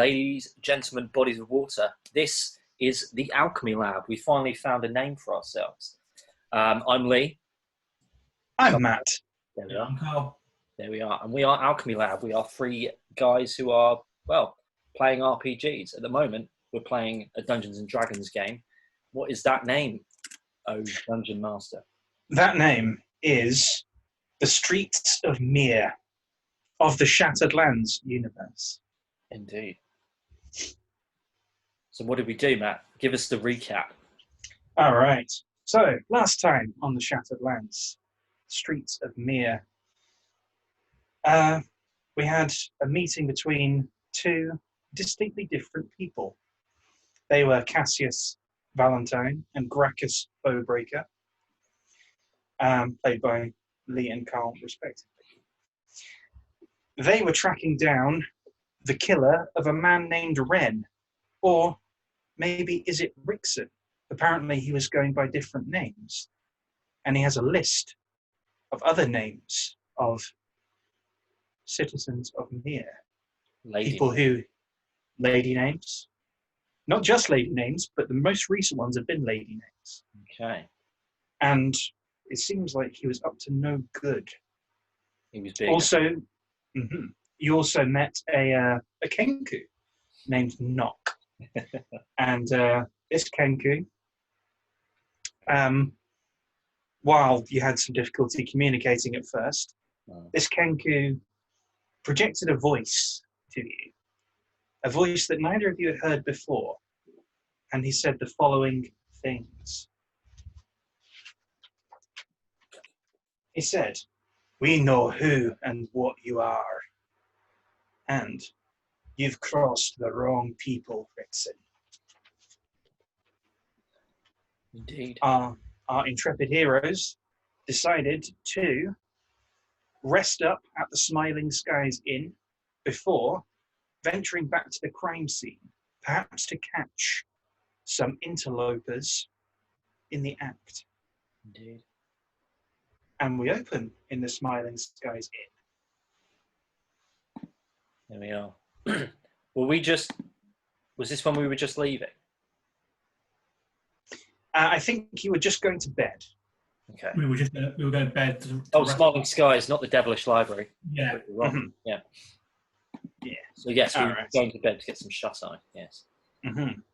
ladies, gentlemen, bodies of water. This is the Alchemy Lab. We finally found a name for ourselves. I'm Lee. I'm Matt. There we are. I'm Carl. There we are. And we are Alchemy Lab. We are three guys who are, well, playing RPGs. At the moment, we're playing a Dungeons and Dragons game. What is that name, oh Dungeon Master? That name is The Streets of Mihre, of the Shattered Lands universe. Indeed. So what did we do, Matt? Give us the recap. All right. So, last time on the Shattered Lands, Streets of Mihre, we had a meeting between two distinctly different people. They were Cassius Valentine and Graccus Bowbreaker, played by Lee and Carl, respectively. They were tracking down the killer of a man named Ren, or maybe is it Rickson? Apparently he was going by different names, and he has a list of other names of citizens of Mihre. People who, lady names, not just lady names, but the most recent ones have been lady names. Okay. And it seems like he was up to no good. He was big. Also, you also met a Kenku named Nock. And this Kenku, while you had some difficulty communicating at first, this Kenku projected a voice to you. A voice that neither of you had heard before. And he said the following things. He said, "We know who and what you are. And you've crossed the wrong people, Rickson." Indeed. Our intrepid heroes decided to rest up at the Smiling Skies Inn before venturing back to the crime scene, perhaps to catch some interlopers in the act. Indeed. And we open in the Smiling Skies Inn. There we are. Was this when we were just leaving? I think you were just going to bed. Okay. We were going to bed. Smiling Skies, not the Devilish Library. Yeah. Yeah. Yeah. So yes, we were Alright. going to bed to get some shut-eye. Yes.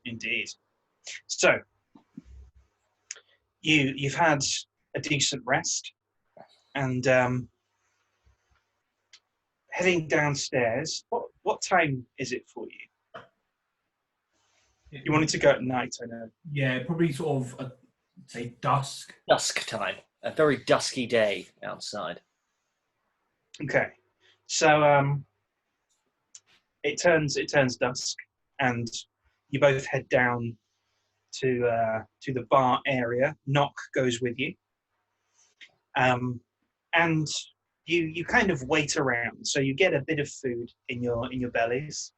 Indeed. So, you've had a decent rest, and heading downstairs. What time is it for you? You wanted to go at night, I know. Yeah, probably sort of, say, dusk. Dusk time. A very dusky day outside. Okay. So it turns dusk, and you both head down to the bar area. Nock goes with you. And you kind of wait around, so you get a bit of food in your bellies,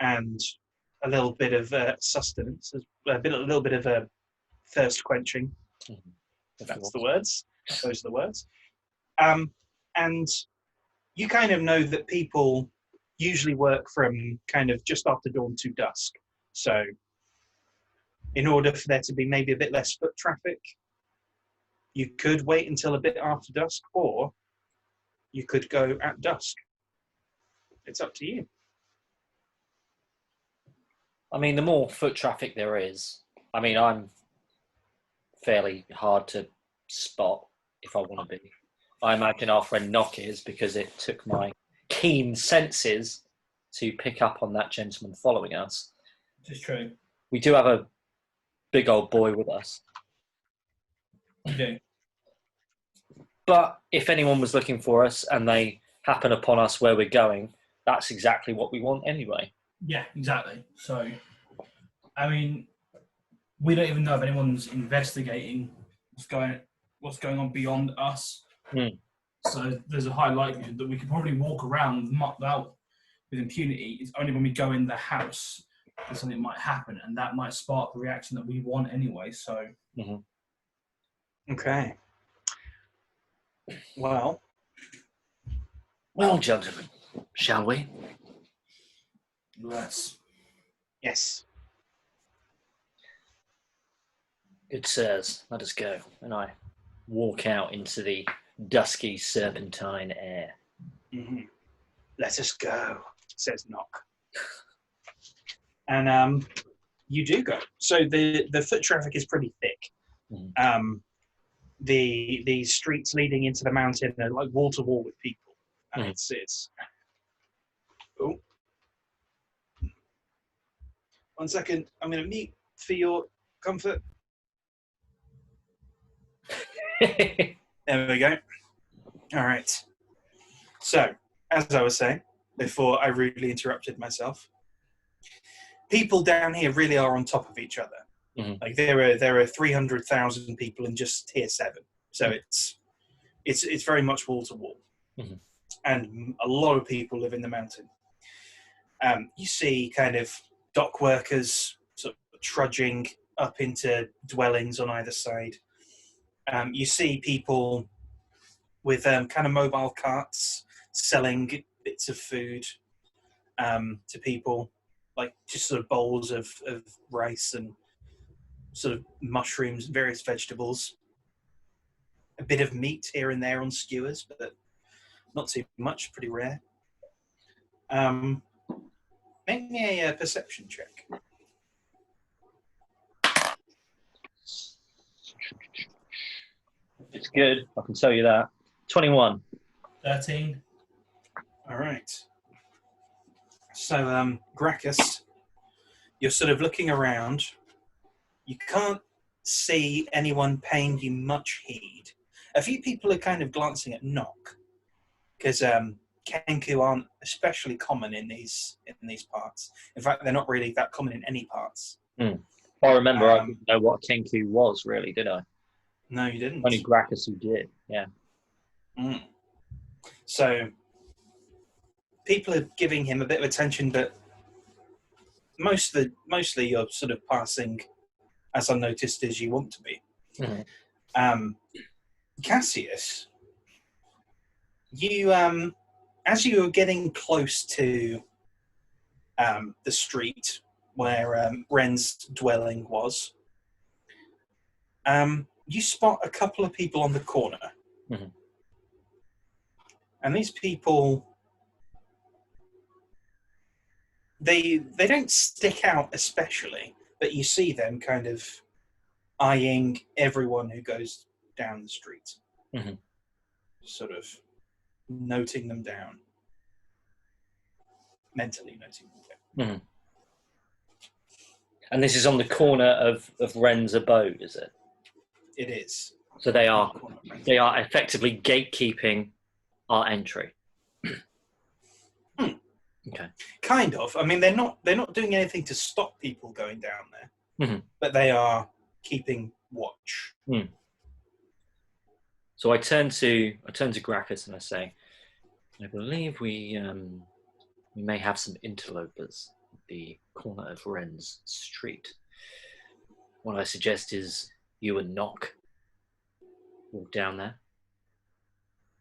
and a little bit of sustenance, a little bit of a thirst quenching. That's the words. Those are the words. And you kind of know that people usually work from kind of just after dawn to dusk. So, in order for there to be maybe a bit less foot traffic, you could wait until a bit after dusk, or you could go at dusk. It's up to you. I mean, the more foot traffic there is, I mean, I'm fairly hard to spot if I want to be. I imagine our friend Nock is, because it took my keen senses to pick up on that gentleman following us. It's true. We do have a big old boy with us. We do. But if anyone was looking for us and they happen upon us where we're going, that's exactly what we want anyway. Yeah, exactly. So, I mean, we don't even know if anyone's investigating what's going on beyond us. So there's a high likelihood that we could probably walk around without with impunity. It's only when we go in the house that something might happen, and that might spark the reaction that we want anyway. So, Okay. Well, gentlemen, shall we? Yes. Good sirs, let us go. And I walk out into the dusky serpentine air. Mm-hmm. Let us go, says Knock. And you do go. So the foot traffic is pretty thick. Mm. The streets leading into the mountain are like wall to wall with people. And it's oh. 1 second, I'm gonna mute for your comfort. There we go. All right. So, as I was saying before I rudely interrupted myself, people down here really are on top of each other. Mm-hmm. Like there are 300,000 people in just tier 7, so it's very much wall to wall, and a lot of people live in the mountain. You see kind of dock workers sort of trudging up into dwellings on either side. You see people with kind of mobile carts selling bits of food to people, like just sort of bowls of rice and sort of mushrooms, various vegetables. A bit of meat here and there on skewers, but not too much, pretty rare. Make me a perception check. It's good, I can tell you that. 21. 13. All right. So, Graccus, you're sort of looking around. You can't see anyone paying you much heed. A few people are kind of glancing at Knock, because Kenku aren't especially common in these parts. In fact, they're not really that common in any parts. I remember I didn't know what Kenku was, really, did I? No, you didn't. Only Graccus who did, yeah. So, people are giving him a bit of attention, but mostly you're sort of passing as unnoticed as you want to be. Cassius, you as you were getting close to the street where Ren's dwelling was, you spot a couple of people on the corner. And these people, they don't stick out especially, but you see them kind of eyeing everyone who goes down the street. Sort of noting them down. Mentally noting them down. And this is on the corner of Ren's abode, is it? It is. So they are effectively gatekeeping our entry. Okay. Kind of. I mean, they're not doing anything to stop people going down there, but they are keeping watch. So I turn to Graccus and I say, I believe we may have some interlopers at the corner of Ren's street. What I suggest is you and Knock walk down there.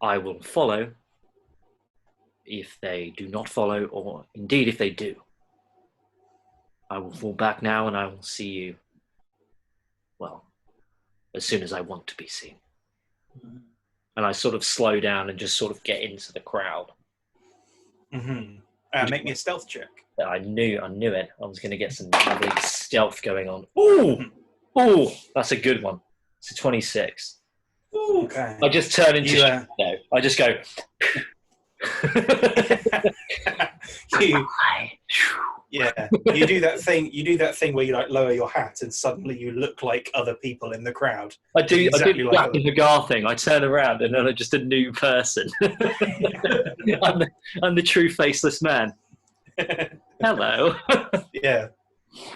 I will follow if they do not follow, or indeed if they do. I will fall back now and I will see you, well, as soon as I want to be seen. And I sort of slow down and just sort of get into the crowd. Make me a stealth check. I knew it. I was going to get some lovely stealth going on. Ooh, that's a good one. It's a 26. Ooh, okay. I just turn into no. I just go. You do that thing. You do that thing where you like lower your hat and suddenly you look like other people in the crowd. I do. Exactly I do like the Hagar thing. I turn around and then I'm just a new person. I'm the true faceless man. Hello. Yeah,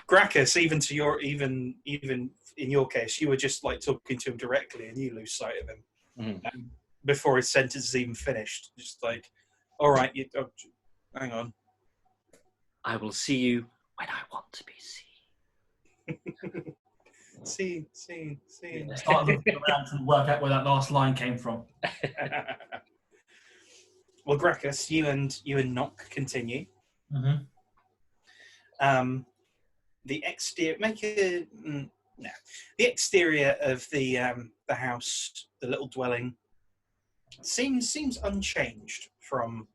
Graccus. Even in your case, you were just like talking to him directly, and you lose sight of him before his sentence is even finished. Just like, all right, hang on. I will see you when I want to be seen. See. Start looking around to work out where that last line came from. Well, Graccus, you and Knock continue. The exterior. The exterior of the house, the little dwelling, seems unchanged from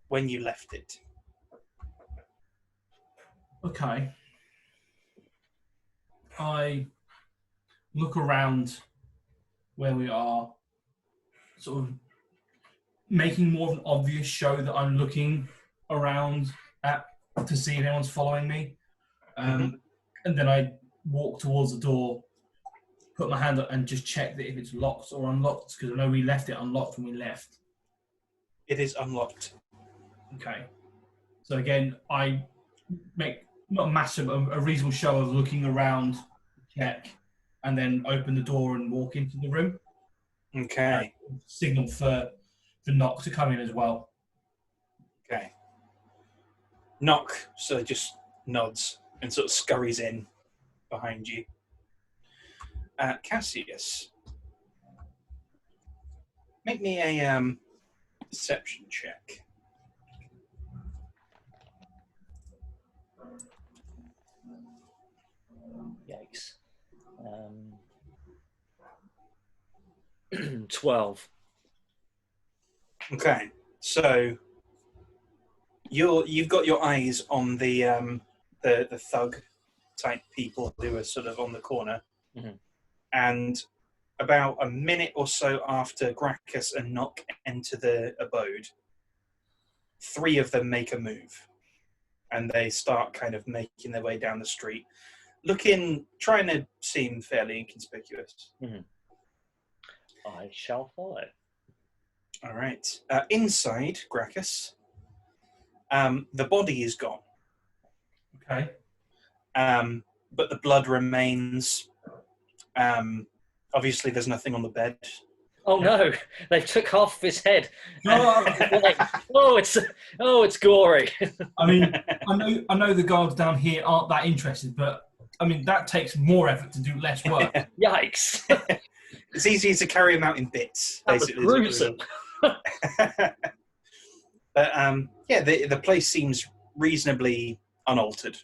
when you left it. Okay. I look around where we are, sort of making more of an obvious show that I'm looking around to see if anyone's following me. And then I walk towards the door, put my hand up and just check that if it's locked or unlocked, because I know we left it unlocked when we left. It is unlocked. Okay. So again, I make not a massive, a reasonable show of looking around, check, and then open the door and walk into the room. Okay. Signal for Knock to come in as well. Okay. Knock sort of just nods and sort of scurries in behind you. Cassius, make me a perception check. Yikes. 12. Okay, so you've got your eyes on the thug type people who are sort of on the corner, and about a minute or so after Graccus and Knock enter the abode, 3 of them make a move, and they start kind of making their way down the street, trying to seem fairly inconspicuous. I shall follow. All right. Inside Graccus, the body is gone. Okay. But the blood remains. Obviously, there's nothing on the bed. Oh no! They took half his head. Oh, it's gory. I mean, I know the guards down here aren't that interested, but I mean that takes more effort to do less work. Yikes! It's easy to carry them out in bits. That was gruesome. But yeah, the place seems reasonably unaltered.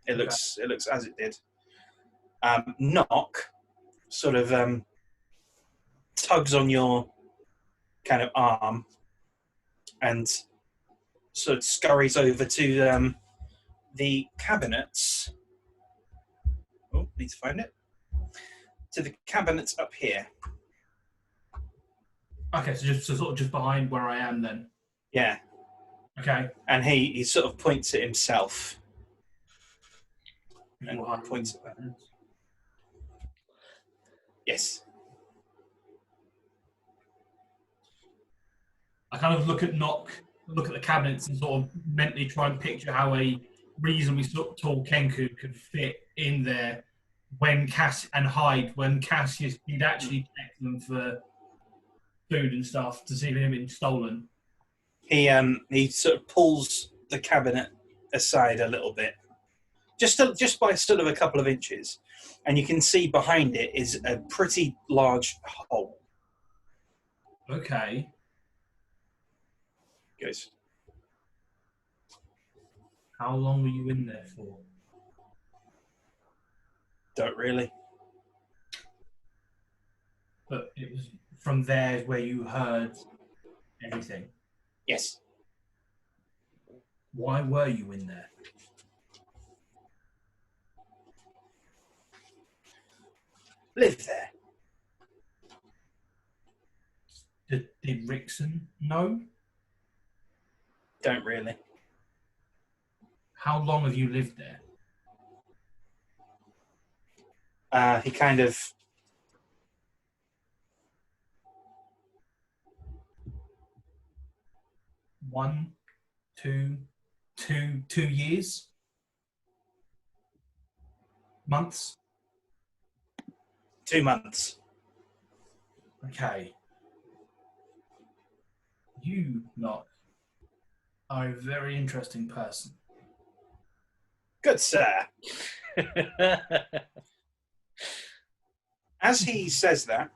It looks as it did. Knock sort of tugs on your kind of arm and sort of scurries over to the cabinets. Oh, need to find it. To the cabinets up here. Okay, so sort of just behind where I am then. Yeah. Okay. And he sort of points at himself. And points at that. Yes. I kind of look at Knock, look at the cabinets, and sort of mentally try and picture how a reasonably tall Kenku could fit in there when Cassius he'd actually check them for food and stuff to see if it had been stolen. He sort of pulls the cabinet aside a little bit, just by sort of a couple of inches, and you can see behind it is a pretty large hole. Okay. Goes. How long were you in there for? Don't really. But it was from there where you heard everything. Yes. Why were you in there? Live there. Did Rickson know? Don't really. How long have you lived there? He kind of... Two years? Months? 2 months. Okay. You, Knock, are a very interesting person. Good sir. As he says that...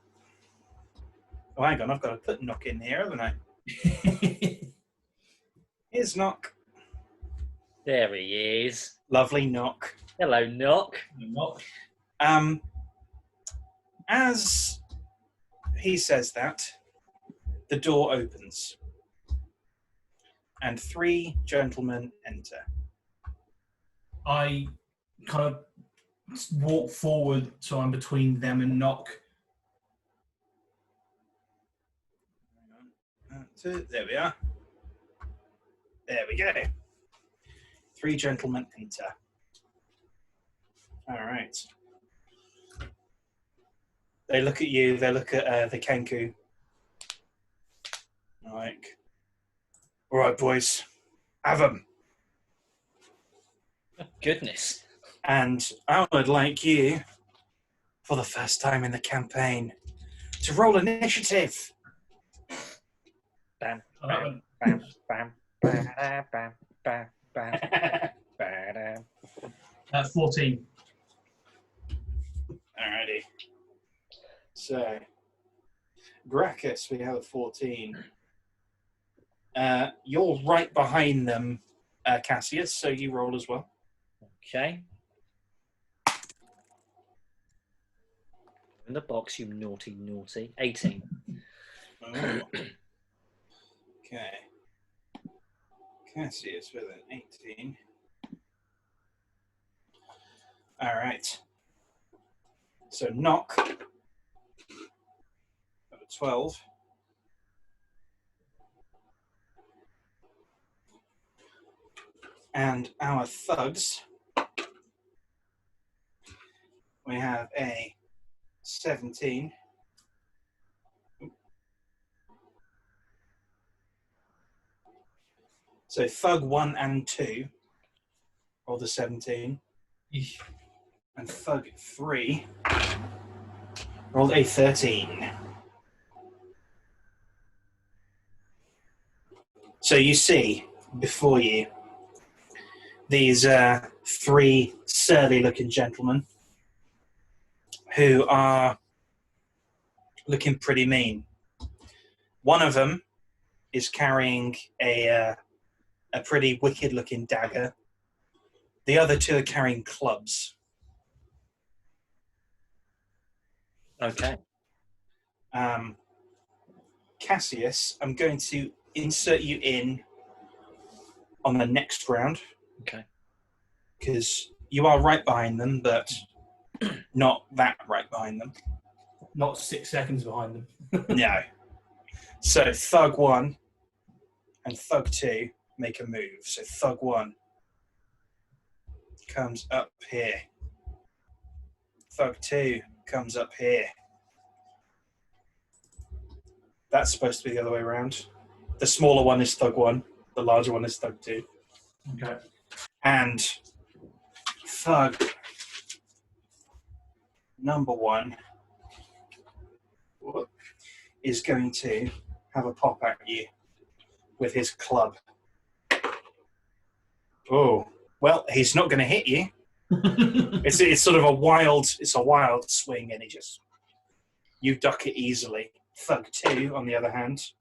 Oh, hang on, I've got to put Knock in here, haven't I? Here's Knock. There he is. Lovely knock. Hello, Knock. Knock. As he says that, the door opens, and 3 gentlemen enter. I kind of walk forward so I'm between them and Knock. There we are. There we go. 3 gentlemen enter. All right. They look at you. They look at the Kenku. Like, all right, boys, have them. Oh, goodness. And I would like you, for the first time in the campaign, to roll initiative. Bam, Oh, bam, bam, bam, bam, bam, bam, bam, bam. 14. Alrighty. So, Graccus, we have a 14. You're right behind them, Cassius, so you roll as well. Okay. In the box, you naughty, naughty. 18. Oh. Okay. Cassius with an 18. All right. So Knock of a 12. And our thugs, we have a 17. So Thug 1 and 2 rolled a 17. And Thug 3 rolled a 13. So you see before you these 3 surly-looking gentlemen who are looking pretty mean. One of them is carrying a pretty wicked-looking dagger. The other 2 are carrying clubs. Okay. Cassius, I'm going to insert you in on the next round. Okay. Because you are right behind them, but not that right behind them. Not 6 seconds behind them. No. So Thug 1 and Thug 2 make a move. So Thug 1 comes up here. Thug 2 comes up here. That's supposed to be the other way around. The smaller one is Thug 1. The larger one is Thug 2. Okay. And Thug number 1 is going to have a pop at you with his club. Oh, well, he's not going to hit you. It's sort of a wild swing, and you duck it easily. Thug 2, on the other hand,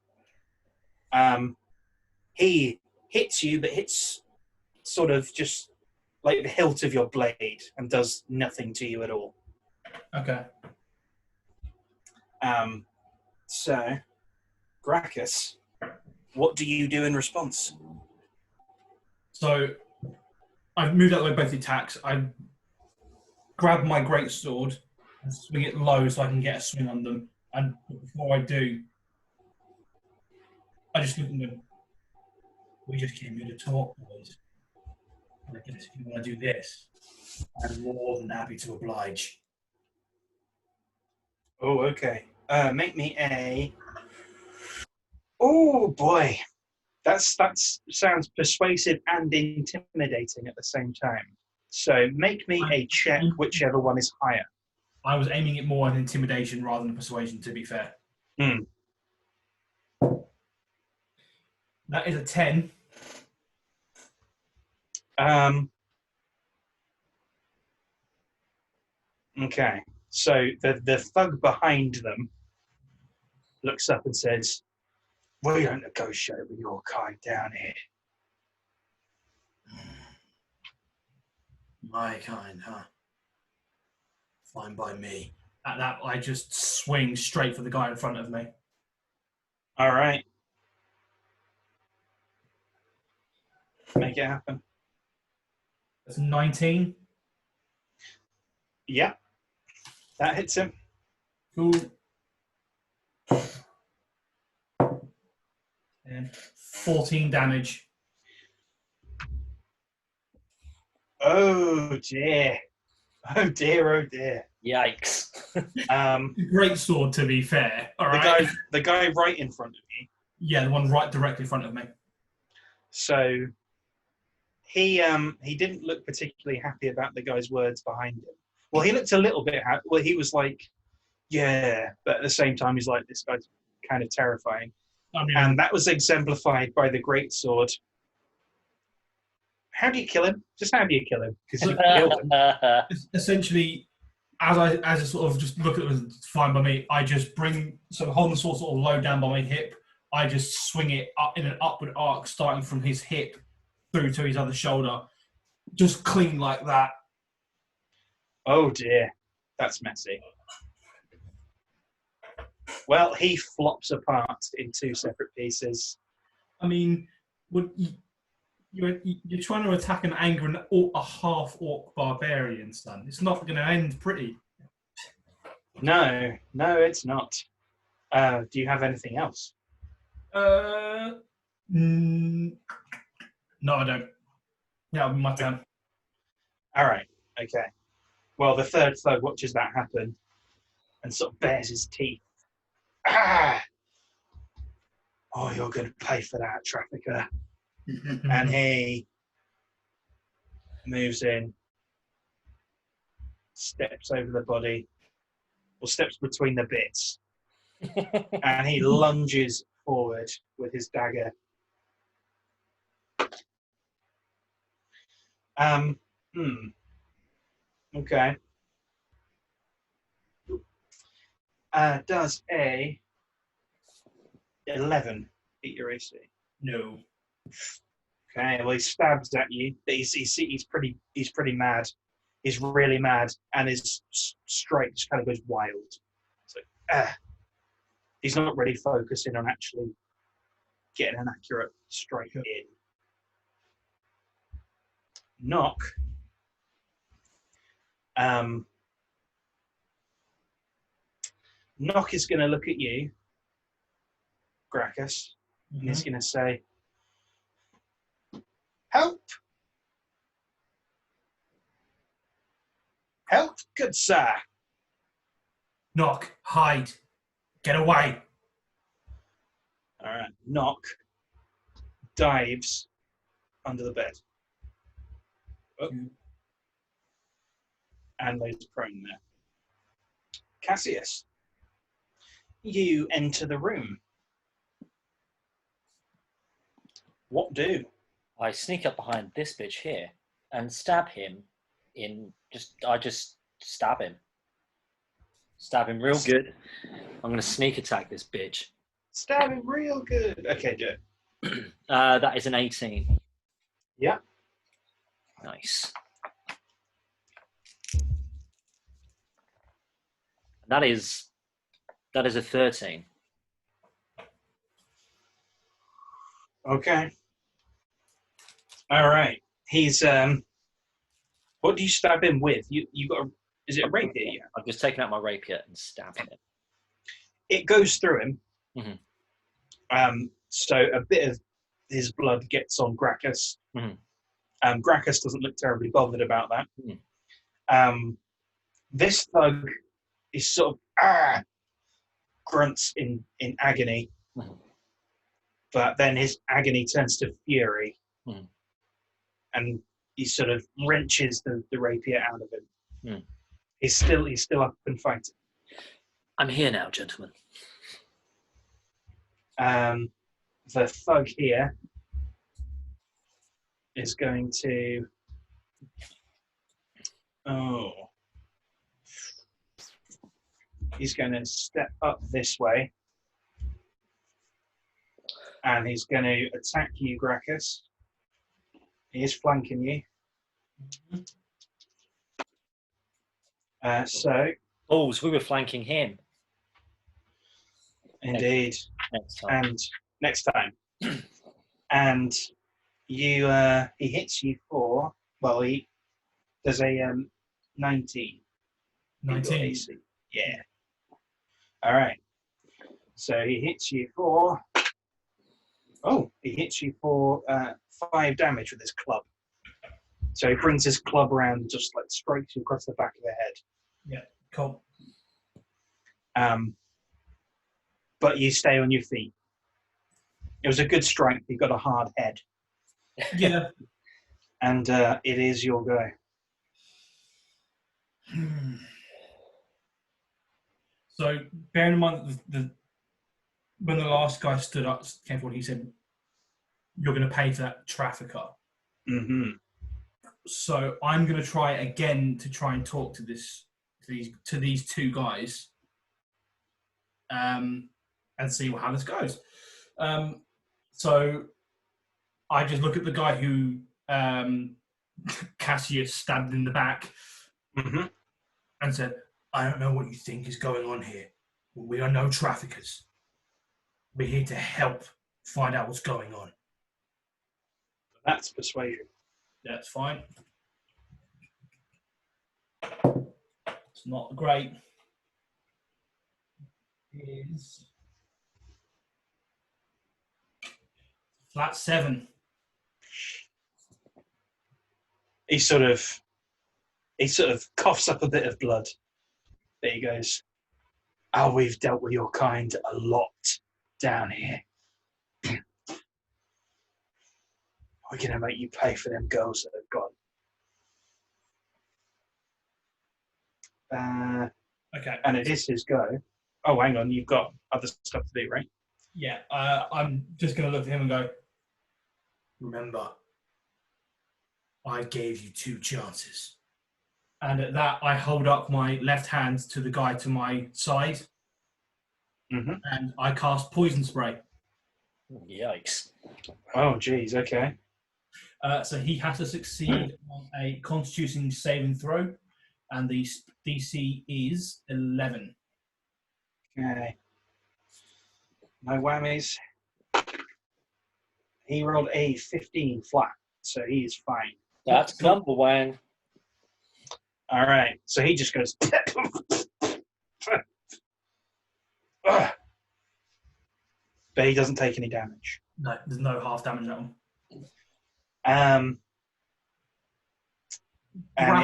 he hits you, but hits sort of just like the hilt of your blade and does nothing to you at all. Okay. So, Graccus, what do you do in response? So, I've moved out of the way both the attacks. I grab my greatsword and swing it low so I can get a swing on them. And before I do, I just look at them. We just came here to talk, boys. And I guess if you want to do this, I'm more than happy to oblige. Oh, okay. Make me a... Oh, boy. That sounds persuasive and intimidating at the same time. So make me a check, whichever one is higher. I was aiming it more at intimidation rather than persuasion, to be fair. That is a 10. Okay. So the thug behind them looks up and says, "We don't negotiate with your kind down here." My kind, huh? Fine by me. At that, I just swing straight for the guy in front of me. All right. Make it happen. That's 19. Yeah. That hits him. Cool. And 14 damage. Oh dear. Oh dear, oh dear. Yikes. Great sword, to be fair. All right. The guy right in front of you. Yeah, the one right directly in front of me. So he didn't look particularly happy about the guy's words behind him. Well, he looked a little bit happy. Well, he was like, yeah, but at the same time, he's like, this guy's kind of terrifying. I mean, And that was exemplified by the great sword. How do you kill him? Just how do you kill him? Because you killed him. essentially, as I sort of just look at it, fine by me, I just holding the sword sort of low down by my hip, I just swing it up in an upward arc, starting from his hip through to his other shoulder. Just clean like that. Oh dear, that's messy. Well, he flops apart in two separate pieces. I mean, you're trying to attack and anger a half-orc barbarian, son. It's not going to end pretty. No, it's not. Do you have anything else? No, I don't. Yeah, it'll be my turn. All right, okay. Well, the third thug watches that happen and sort of bares his teeth. Ah! Oh, you're going to pay for that, trafficker. And he moves in, steps over the body, or steps between the bits, and he lunges forward with his dagger. Okay. Does a 11 beat your AC? No. Okay, well he stabs at you. He's pretty mad. He's really mad, and his strike just kind of goes wild. So he's not really focusing on actually getting an accurate strike in. Knock. Knock is going to look at you, Graccus, and he's going to say, "Help! Help, good sir!" Knock, hide, get away. All right. Knock dives under the bed. Oh. And lays prone there. Cassius, you enter the room. What do? I sneak up behind this bitch here and stab him I just stab him. Stab him real good. I'm going to sneak attack this bitch. Stab him real good. Okay, do it. That is an 18. Yeah. Nice. That is a 13. Okay. All right. He's what do you stab him with? You got is it a rapier? Yeah. I've just taken out my rapier and stabbed him. It goes through him. Mm-hmm. So a bit of his blood gets on Graccus. Mm-hmm. Graccus doesn't look terribly bothered about that. Mm-hmm. This thug is sort of grunts in agony, mm-hmm. but then his agony turns to fury, mm-hmm. and he sort of wrenches the rapier out of him. Mm. He's still up and fighting. I'm here now, gentlemen. The thug here is going to. He's going to step up this way, and he's going to attack you, Graccus. He is flanking you. So, Balls, we were flanking him. indeed. Next time. And next time. And you, he hits you for, well, there's a 19. 19. AC. Yeah. All right. So he hits you for, he hits you for 5 damage with his club. So he brings his club around and just like strikes you across the back of the head. Yeah, cool. But you stay on your feet. It was a good strike. You got a hard head. Yeah. And it is your go. So, bearing in mind that when the last guy stood up, came forward, he said, "You're going to pay to that trafficker." Mm-hmm. So I'm going to try again to try and talk to these 2 guys, and see how this goes. So I just look at the guy who Cassius stabbed in the back, and said, "I don't know what you think is going on here. We are no traffickers. We're here to help find out what's going on." That's persuasion. That's fine. It's not great. Is flat 7. He sort of coughs up a bit of blood. There he goes. "Oh, we've dealt with your kind a lot down here. We're going to make you pay for them girls that have gone." Okay. And it is his go. Oh, hang on. You've got other stuff to do, right? Yeah. I'm just going to look at him and go, "Remember, I gave you 2 chances." And at that, I hold up my left hand to the guy to my side, and I cast poison spray. Yikes. Oh, geez. Okay. So he has to succeed on a Constitution saving throw, and the DC is 11. Okay. No whammies. He rolled a 15 flat, so he is fine. That's number one. All right. So he just goes. But he doesn't take any damage. No, there's no half damage on him. And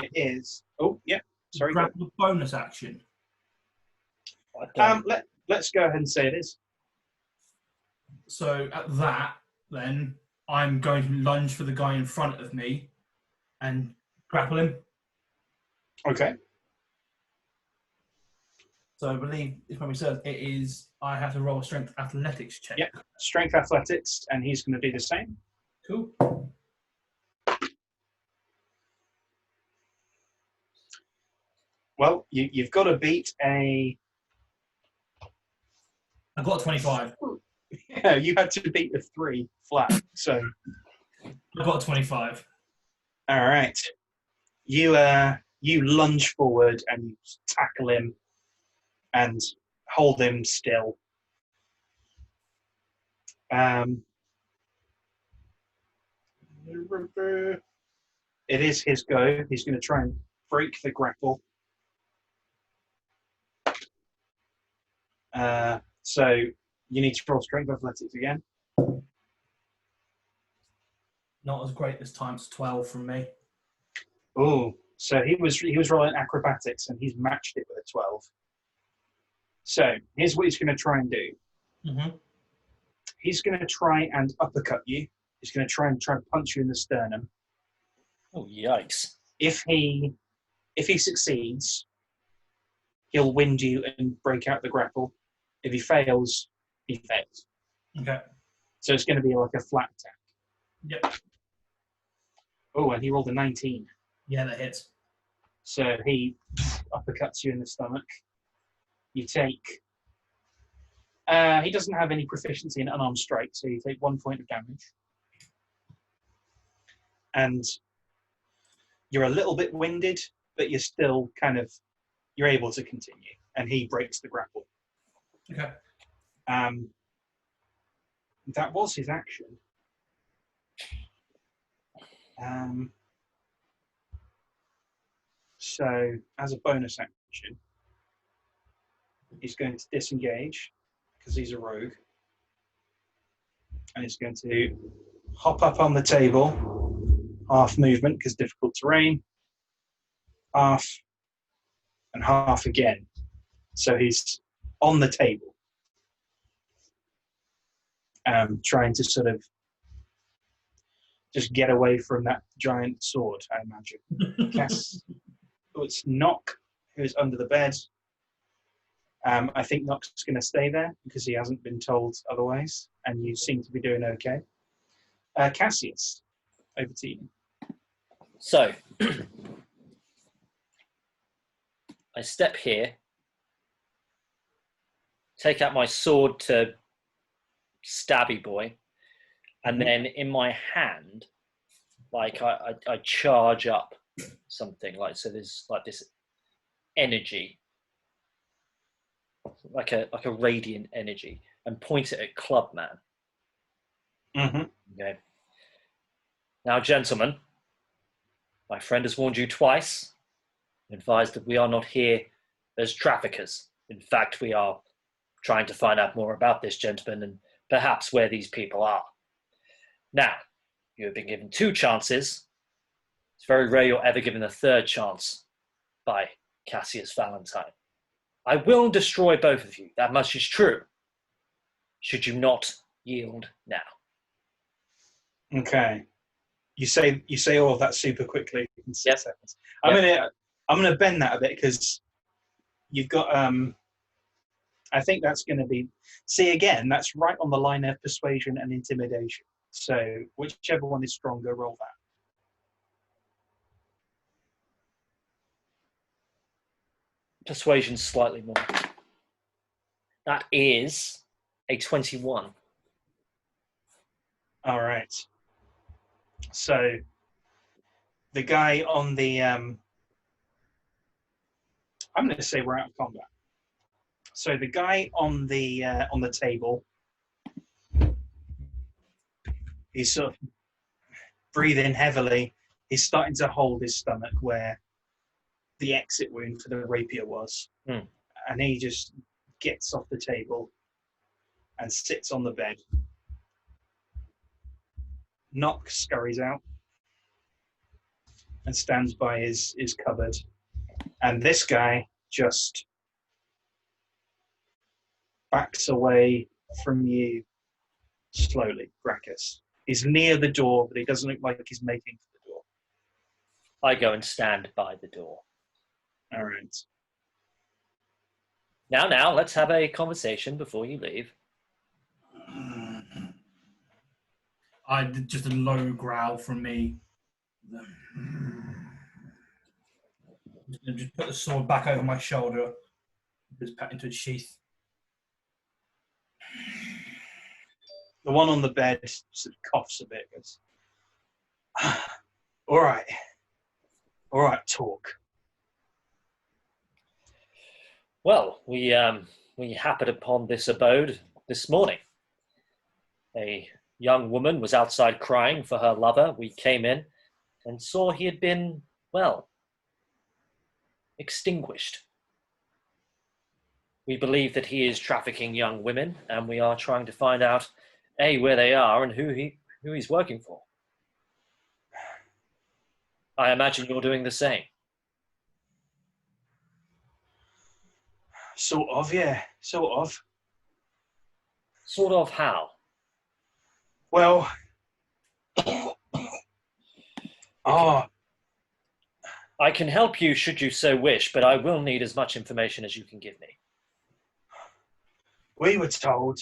it is. Oh, yeah. Sorry. Grapple bonus action. Let's go ahead and say it is. So at that, then I'm going to lunge for the guy in front of me and grapple him. Okay. So I believe, if memory serves, it is I have to roll a strength athletics check. Yep. Strength athletics, and he's going to do the same. Cool. Well, you've got to beat a. I got a 25. Yeah, you had to beat a 3 flat. So. I got a 25. All right. You lunge forward and you tackle him and hold him still. It is his go. He's going to try and break the grapple. So you need to roll strength athletics again. Not as great this time. It's 12 from me. Oh, so he was rolling acrobatics and he's matched it with a 12. So here's what he's going to try and do. Mm-hmm. He's going to try and uppercut you. He's going to try and punch you in the sternum. Oh, yikes. If he succeeds, he'll wind you and break out the grapple. If he fails, he fails. Okay. So it's going to be like a flat attack. Yep. Oh, and he rolled a 19. Yeah, that hits. So he uppercuts you in the stomach. You take... he doesn't have any proficiency in unarmed strike, so you take 1 point of damage. And you're a little bit winded, but you're still kind of you're able to continue, and he breaks the grapple. Okay. That was his action. So, as a bonus action, he's going to disengage because he's a rogue, and he's going to hop up on the table, half movement because difficult terrain, half, and half again. So he's on the table, trying to sort of just get away from that giant sword, I imagine. It's Nock, who's under the bed. I think Nock's going to stay there because he hasn't been told otherwise, and you seem to be doing okay. Cassius, over to you. So, I step here, take out my sword to stabby boy, and then in my hand, like I charge up something, like, so there's like this energy, like a radiant energy, and point it at Clubman. Mm-hmm. Okay. Now, gentlemen, my friend has warned you twice, advised that we are not here as traffickers. In fact, we are trying to find out more about this gentleman and perhaps where these people are. Now, you have been given 2 chances. It's very rare you're ever given a 3rd chance by Cassius Valentine. I will destroy both of you. That much is true. Should you not yield now? Okay. You say all of that super quickly in 6 seconds. I'm gonna bend that a bit because you've got I think that's going to be. See, again, that's right on the line of persuasion and intimidation. So whichever one is stronger, roll that. Persuasion slightly more. That is a 21. All right. So the guy on the I'm going to say we're out of combat. So the guy on the table, he's sort of breathing heavily. He's starting to hold his stomach where the exit wound for the rapier was. And he just gets off the table and sits on the bed. Nock scurries out and stands by his cupboard. And this guy just backs away from you slowly, Graccus. He's near the door, but he doesn't look like he's making for the door. I go and stand by the door. All right. Now, let's have a conversation before you leave. I did just a low growl from me. Just put the sword back over my shoulder, just pat into its sheath. The one on the bed sort of coughs a bit. Goes, all right, talk. Well, we happened upon this abode this morning. A young woman was outside crying for her lover. We came in and saw he had been, well, extinguished. We believe that he is trafficking young women, and we are trying to find out, A, where they are and who he's working for. I imagine you're doing the same. Sort of, yeah. Sort of. Sort of how? Well, I can help you should you so wish, but I will need as much information as you can give me. We were told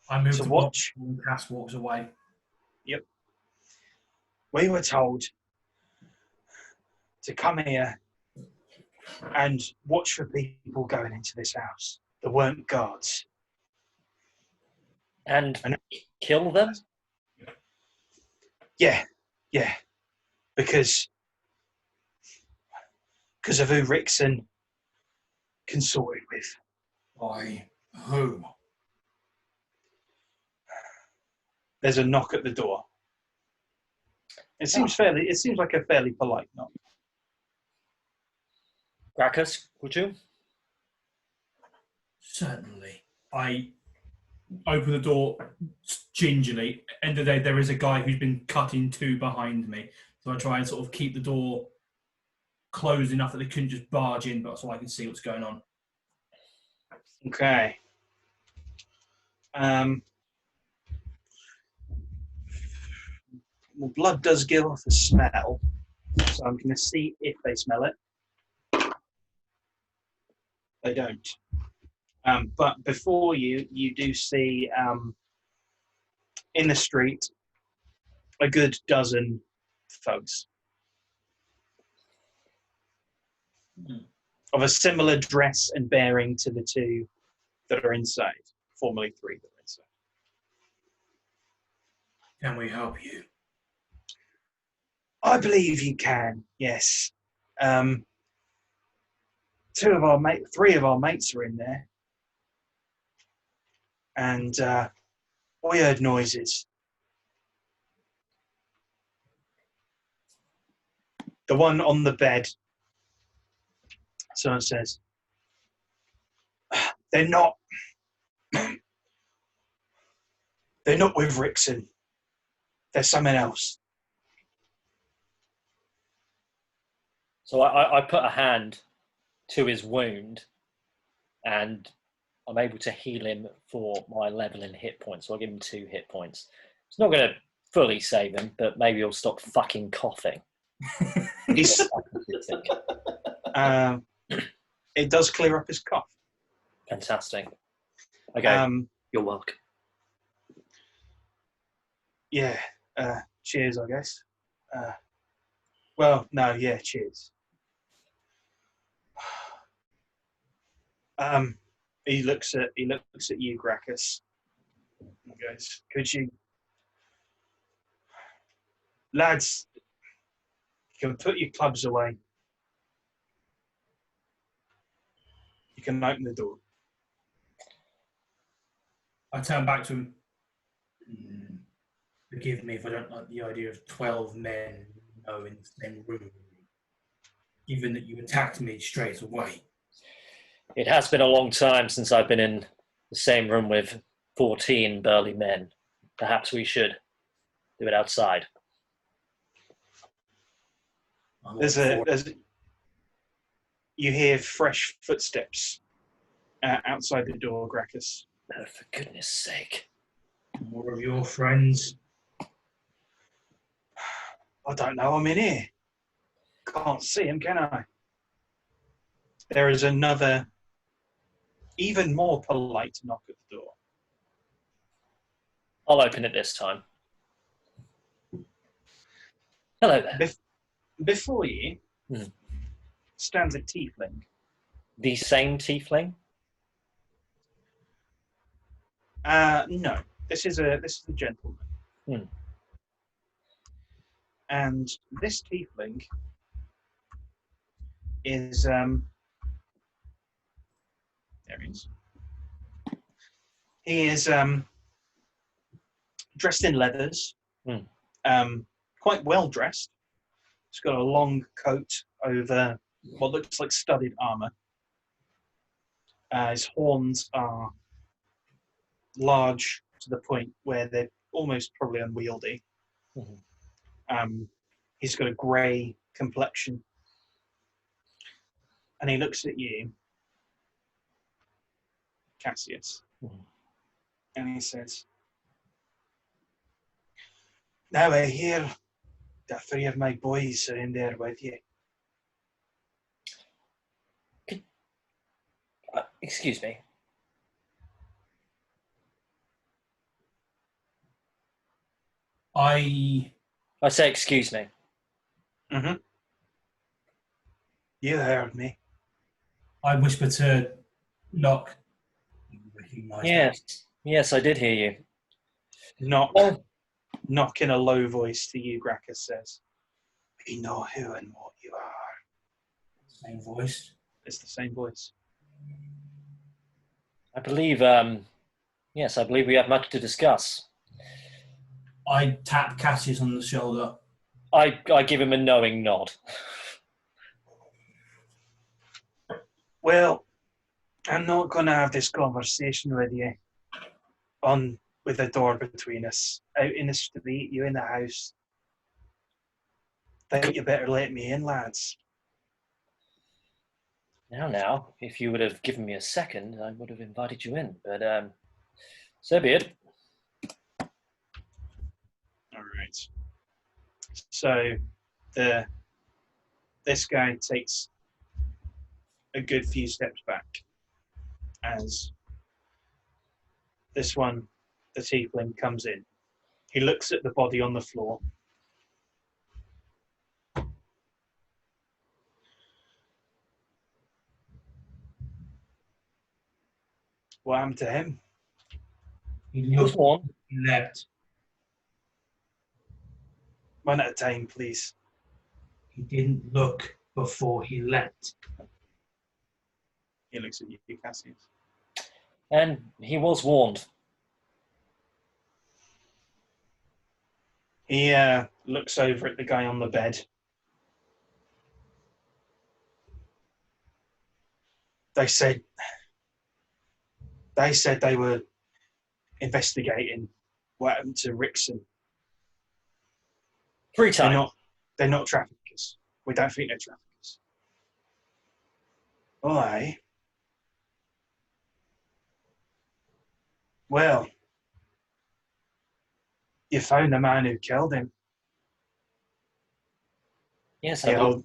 I moved to watch. And Cass walks away. Yep. We were told to come here and watch for people going into this house. There weren't guards. And kill them? Yeah. Because of who Rickson consorted with. By whom? There's a knock at the door. It seems like a fairly polite knock. Graccus, would you? Certainly. I open the door gingerly. End of the day, there is a guy who's been cut in two behind me. So I try and sort of keep the door closed enough that they couldn't just barge in, but so I can see what's going on. Okay. Well, blood does give off a smell, so I'm going to see if they smell it. They don't. But before you do see in the street a good dozen thugs of a similar dress and bearing to the two that are inside, formerly three that are inside. Can we help you? I believe you can, yes. Three of our mates are in there. And we heard noises. The one on the bed, someone says, they're not with Rickson. They're someone else. So I put a hand to his wound, and I'm able to heal him for my level in hit points. So I'll give him 2 hit points. It's not going to fully save him, but maybe he'll stop fucking coughing. It does clear up his cough. Fantastic. Okay, you're welcome. Yeah, cheers, I guess. Well, no, yeah, cheers. He looks at you, Graccus. He goes, could you, lads, you can put your clubs away. You can open the door. I turn back to him. Forgive me if I don't like the idea of 12 men in the same room, given that you attacked me straight away. It has been a long time since I've been in the same room with 14 burly men. Perhaps we should do it outside. You hear fresh footsteps outside the door, Graccus. Oh, for goodness sake. More of your friends? I don't know, I'm in here. Can't see him, can I? There is another, even more polite knock at the door. I'll open it this time. Hello there. Before you stands a tiefling. The same tiefling? No. This is a gentleman. And this tiefling is there he is. He is dressed in leathers, quite well dressed. He's got a long coat over what looks like studded armor. His horns are large to the point where they're almost probably unwieldy. He's got a grey complexion. And he looks at you, Cassius, and he says, now I hear that 3 of my boys are in there with you. Excuse me. I say excuse me. You heard me. I whisper to Knock. Yes, I did hear you. Knock in a low voice to you, Graccus says, we know who and what you are. Same voice. It's the same voice. I believe, yes, I believe we have much to discuss. I tap Cassius on the shoulder. I give him a knowing nod. Well, I'm not going to have this conversation with you with the door between us. Out in the street, you in the house. Think you better let me in, lads. Now, if you would have given me a second, I would have invited you in. But so be it. All right. So this guy takes a good few steps back as this one, the tiefling, comes in. He looks at the body on the floor. What happened to him? He was one. leapt. One at a time, please. He didn't look before he leapt. He looks at you, Cassius. And he was warned. He looks over at the guy on the bed. They said they were investigating what happened to Rickson. 3 times. They're not traffickers. We don't think they're traffickers. Oh, aye. Well, you found the man who killed him. Yes, He held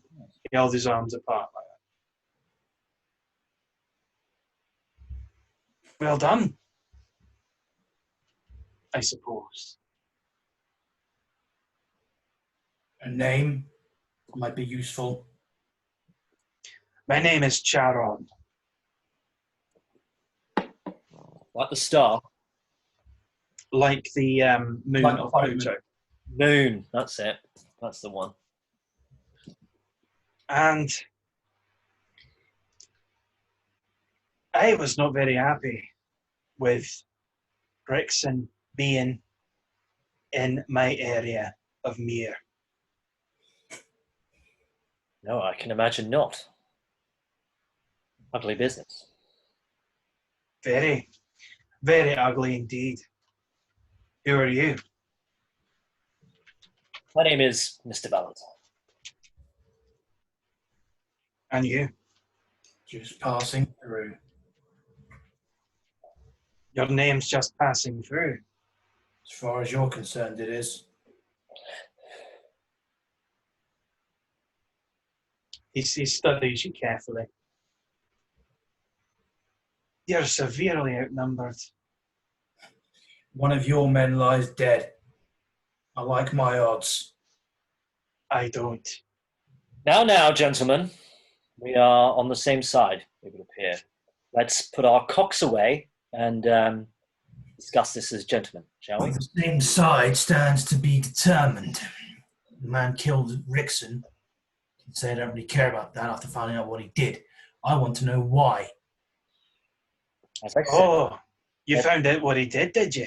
his arms apart like that. Well done, I suppose. A name might be useful. My name is Charon. Like the star. Like the moon Like of the Pluto. Moon. That's it. That's the one. And I was not very happy with Rickson being in my area of Mihre. No, I can imagine not. Ugly business. Very, very ugly indeed. Who are you? My name is Mr. Valentine. And you? Just passing through. Your name's just passing through. As far as you're concerned, it is. He studies you carefully. You're severely outnumbered. One of your men lies dead. I like my odds. I don't. Now, gentlemen, we are on the same side, it would appear. Let's put our cocks away and discuss this as gentlemen, shall we? On the same side stands to be determined. The man killed Rickson. Can say I don't really care about that after finding out what he did. I want to know why. As I said, Oh, you found out what he did you?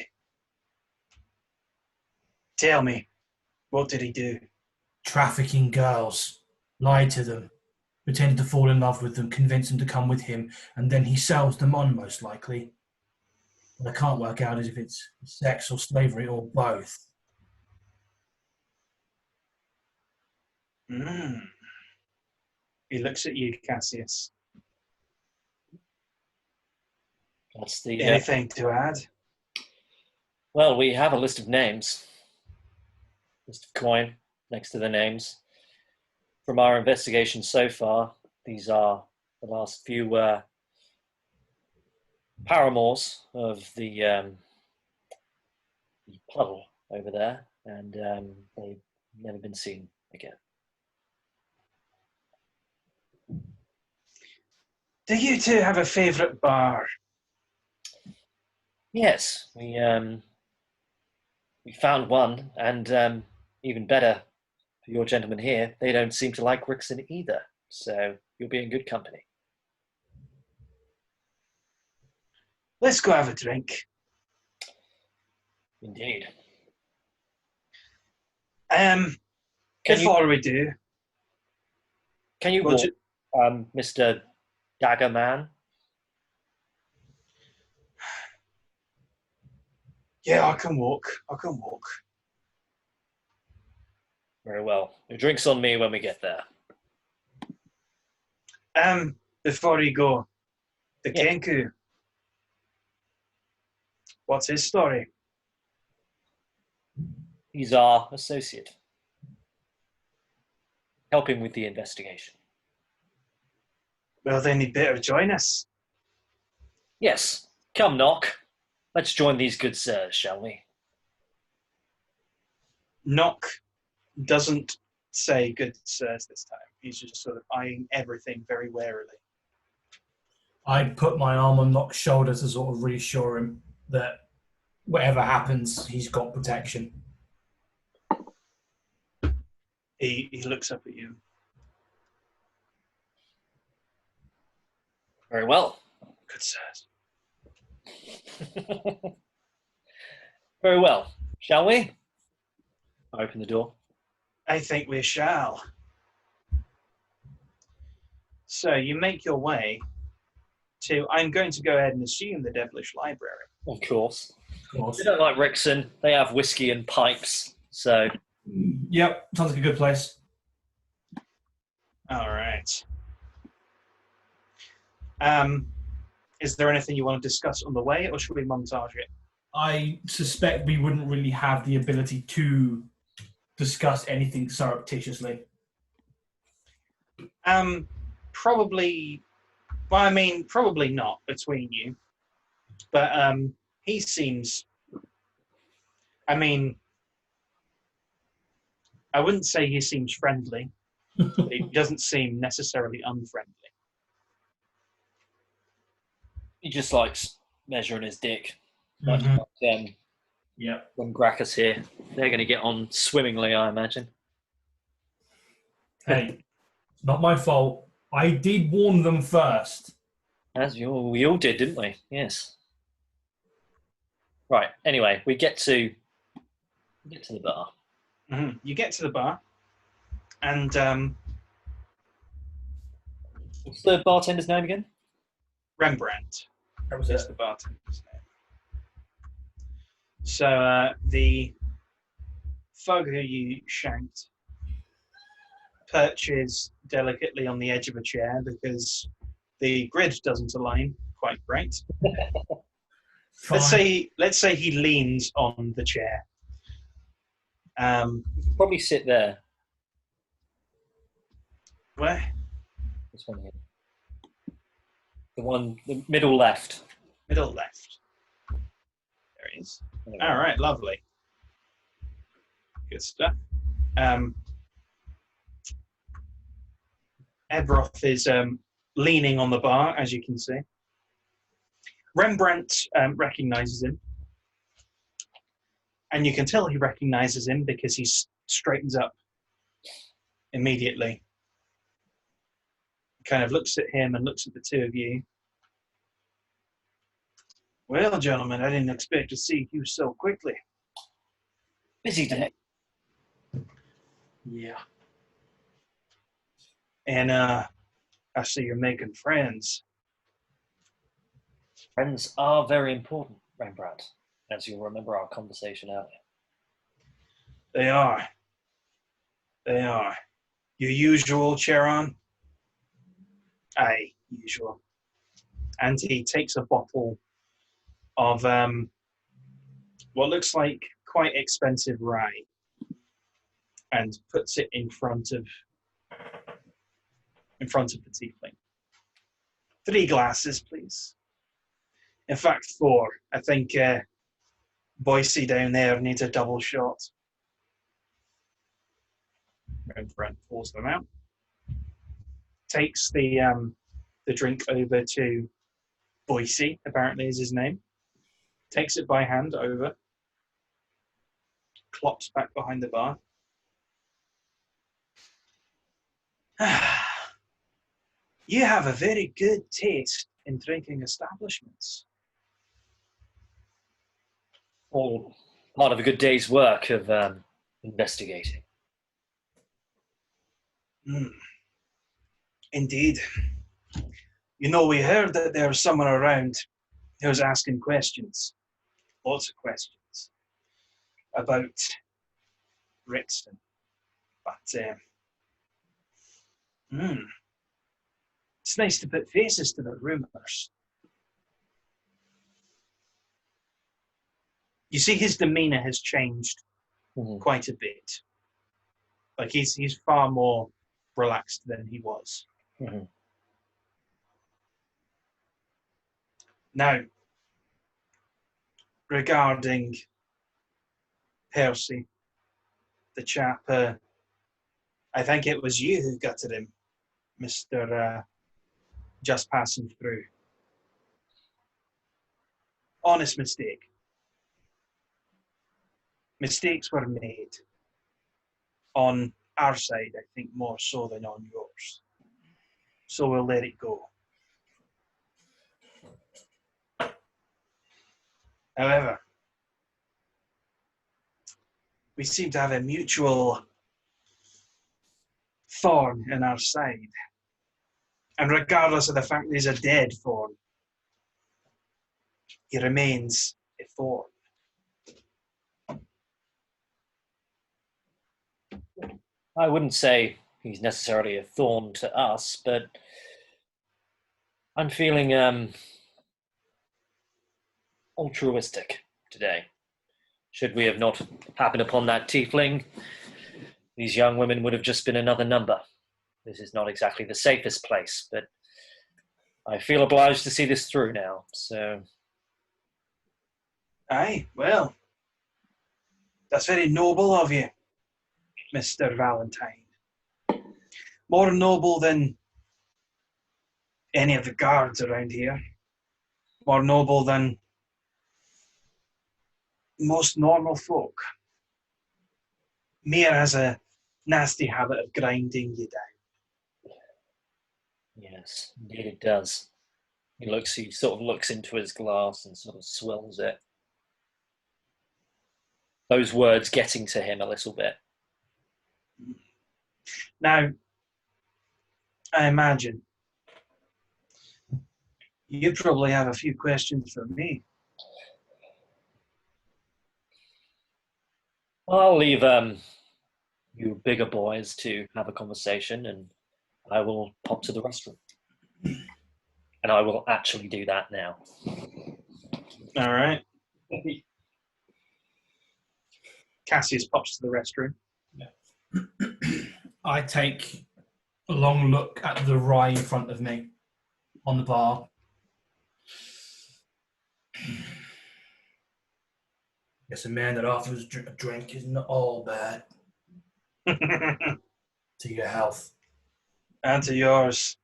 Tell me, what did he do? Trafficking girls. Lied to them. Pretended to fall in love with them, convinced them to come with him, and then he sells them on, most likely. What I can't work out is if it's sex or slavery or both. He looks at you, Cassius. that's the. Anything to add? Well, we have a list of names. List of coin next to the names. From our investigation so far, these are the last few paramours of the puddle over there, and they've never been seen again. Do you two have a favourite bar? Yes, we found one, and even better for your gentlemen here, they don't seem to like Rickson either. So you'll be in good company. Let's go have a drink. Indeed. Before we do, Can you walk, Mr. Dagger Man? Yeah, I can walk. Very well. Your drink's on me when we get there. Before you go, the Yeah. Kenku. What's his story? He's our associate. Helping with the investigation. Well, then he'd better join us. Yes. Come, Knock. Let's join these good sirs, shall we? Knock doesn't say good sirs this time. He's just sort of eyeing everything very warily. I put my arm on Knock's shoulder to sort of reassure him that whatever happens, he's got protection. He looks up at you. Very well. Good sirs. Very well. Shall we? I open the door. I think we shall. So you make your way to, I'm going to go ahead and assume, the Devilish Library. Of course. Of course. They don't like Rixon. They have whiskey and pipes. So, Yep, sounds like a good place. All right. Is there anything you want to discuss on the way, or should we montage it? I suspect we wouldn't really have the ability to discuss anything surreptitiously. Probably. Well, I mean, probably not between you. But he seems. I mean, I wouldn't say he seems friendly. But he doesn't seem necessarily unfriendly. he just likes measuring his dick. Much Mhm. like Yep. when Graccus here. They're going to get on swimmingly, I imagine. Hey, it's not my fault. I did warn them first. As we all did, didn't we? Yes. Right. Anyway, we get to the bar. Mm-hmm. You get to the bar, and What's the bartender's name again? Rembrandt That was is it. the bartender's name. So the thug who you shanked perches delicately on the edge of a chair because the grid doesn't align quite right. Fine. Let's say he leans on the chair. Probably sit there. Where? This one here. The middle left. Middle left. There he is. There we go. All right, lovely. Good stuff. Ebroth is leaning on the bar, as you can see. Rembrandt recognizes him. And you can tell he recognizes him because he straightens up immediately. Kind of looks at him and looks at the two of you. Well, gentlemen, I didn't expect to see you so quickly. Busy day. Yeah. And I see you're making friends. Friends are very important, Rembrandt, as you'll remember our conversation earlier. They are. They are. Your usual, Charon? Aye, usual. And he takes a bottle of what looks like quite expensive rye and puts it in front of the tiefling. 3 glasses, please. In fact, 4. I think Boise down there needs a double shot. Rembrandt pours them out. Takes the drink over to Boise, apparently is his name. Takes it by hand over. Clops back behind the bar. You have a very good taste in drinking establishments. All part of a good day's work of investigating. Mm. Indeed. You know, we heard that there was someone around who was asking questions, lots of questions, about Rixton. But it's nice to put faces to the rumours. You see, his demeanour has changed quite a bit. Like he's far more relaxed than he was. Now, regarding Percy, the chap, I think it was you who gutted him, Mr. Just Passing Through. Honest mistake. Mistakes were made on our side, I think, more so than on yours. So we'll let it go. However, we seem to have a mutual thorn in our side. And regardless of the fact that he's a dead thorn, he remains a thorn. I wouldn't say he's necessarily a thorn to us, but I'm feeling altruistic today. Should we have not happened upon that tiefling, these young women would have just been another number. This is not exactly the safest place, but I feel obliged to see this through now, so... Aye, well, that's very noble of you, Mr. Valentine. More noble than any of the guards around here. More noble than most normal folk. Mihre has a nasty habit of grinding you down. Yes, indeed it does. He sort of looks into his glass and sort of swills it. Those words getting to him a little bit. Now, I imagine you probably have a few questions for me. Well, I'll leave you bigger boys to have a conversation, and I will pop to the restroom. And I will actually do that now. All right. Cassius pops to the restroom. Yeah. I take a long look at the rye in front of me on the bar. Guess a man that offers a drink isn't all bad. To your health. And to yours.